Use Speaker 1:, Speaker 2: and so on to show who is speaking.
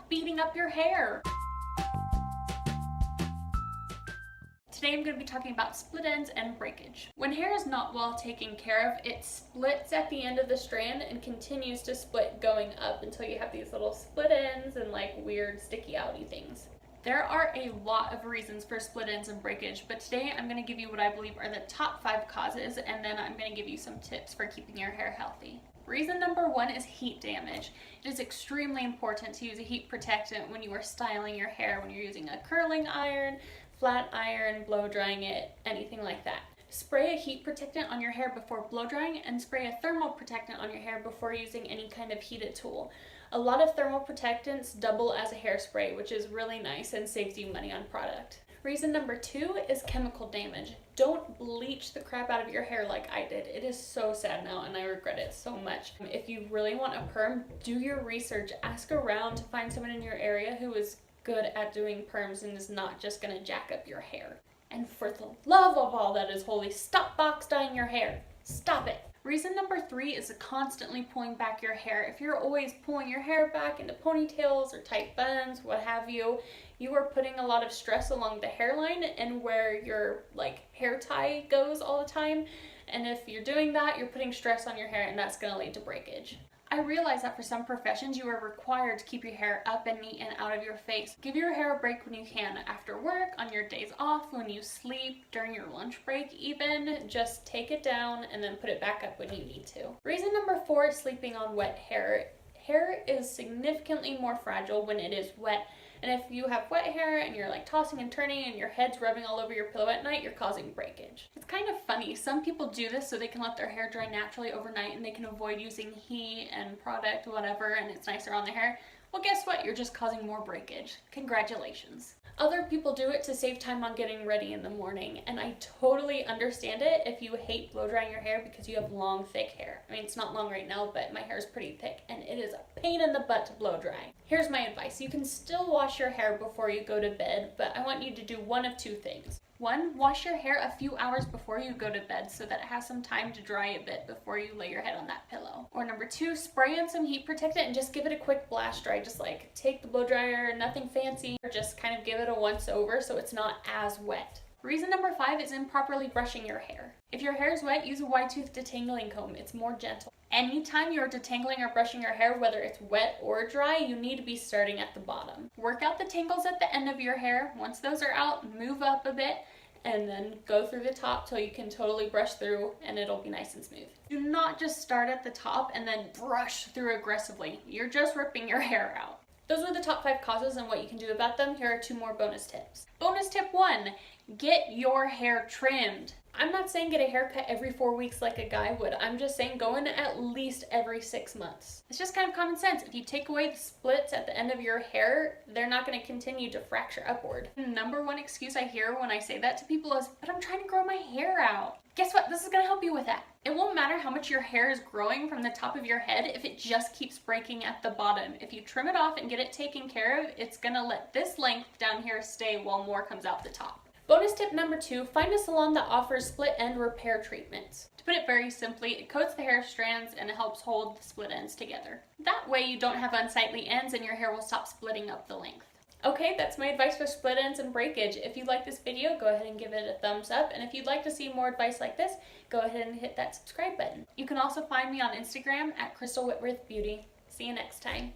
Speaker 1: beating up your hair. Today I'm going to be talking about split ends and breakage. When hair is not well taken care of, it splits at the end of the strand and continues to split going up until you have these little split ends and like weird sticky outy things. There are a lot of reasons for split ends and breakage, but today I'm going to give you what I believe are the top 5 causes, and then I'm going to give you some tips for keeping your hair healthy. Reason number 1 is heat damage. It is extremely important to use a heat protectant when you are styling your hair, when you're using a curling iron, flat iron, blow drying it, anything like that. Spray a heat protectant on your hair before blow drying, and spray a thermal protectant on your hair before using any kind of heated tool. A lot of thermal protectants double as a hairspray, which is really nice and saves you money on product. Reason number 2 is chemical damage. Don't bleach the crap out of your hair like I did. It is so sad now and I regret it so much. If you really want a perm, do your research. Ask around to find someone in your area who is good at doing perms and is not just gonna jack up your hair. And for the love of all that is holy, stop box dyeing your hair. Stop it. Reason number 3 is constantly pulling back your hair. If you're always pulling your hair back into ponytails or tight buns, what have you, you are putting a lot of stress along the hairline and where your hair tie goes all the time. And if you're doing that, you're putting stress on your hair, and that's going to lead to breakage. I realize that for some professions you are required to keep your hair up and neat and out of your face. Give your hair a break when you can, after work, on your days off, when you sleep, during your lunch break even. Just take it down and then put it back up when you need to. Reason number 4 is sleeping on wet hair. Hair is significantly more fragile when it is wet. And if you have wet hair and you're tossing and turning and your head's rubbing all over your pillow at night, you're causing breakage. It's kind of funny. Some people do this so they can let their hair dry naturally overnight and they can avoid using heat and product, whatever, and it's nicer on the hair. Well, guess what? You're just causing more breakage. Congratulations. Other people do it to save time on getting ready in the morning, and I totally understand it if you hate blow drying your hair because you have long, thick hair. I mean, it's not long right now, but my hair is pretty thick, and it is a pain in the butt to blow dry. Here's my advice. You can still wash your hair before you go to bed, but I want you to do one of 2 things. 1, wash your hair a few hours before you go to bed so that it has some time to dry a bit before you lay your head on that pillow. Or number 2, spray in some heat protectant and just give it a quick blast dry. Just take the blow dryer, nothing fancy, or just kind of give it a once over so it's not as wet. Reason number 5 is improperly brushing your hair. If your hair is wet, use a wide tooth detangling comb. It's more gentle. Anytime you're detangling or brushing your hair, whether it's wet or dry, you need to be starting at the bottom. Work out the tangles at the end of your hair. Once those are out, move up a bit and then go through the top till you can totally brush through and it'll be nice and smooth. Do not just start at the top and then brush through aggressively. You're just ripping your hair out. Those were the top 5 causes and what you can do about them. Here are 2 more bonus tips. Bonus tip 1, get your hair trimmed. I'm not saying get a haircut every 4 weeks like a guy would. I'm just saying go in at least every 6 months. It's just kind of common sense. If you take away the splits at the end of your hair, they're not going to continue to fracture upward. Number 1 excuse I hear when I say that to people is, but I'm trying to grow my hair out. Guess what? This is going to help you with that. It won't matter how much your hair is growing from the top of your head if it just keeps breaking at the bottom. If you trim it off and get it taken care of, it's going to let this length down here stay while more comes out the top. Bonus tip number 2, find a salon that offers split end repair treatments. To put it very simply, it coats the hair strands and it helps hold the split ends together. That way you don't have unsightly ends and your hair will stop splitting up the length. Okay, that's my advice for split ends and breakage. If you like this video, go ahead and give it a thumbs up. And if you'd like to see more advice like this, go ahead and hit that subscribe button. You can also find me on Instagram at Crystal Whitworth Beauty. See you next time.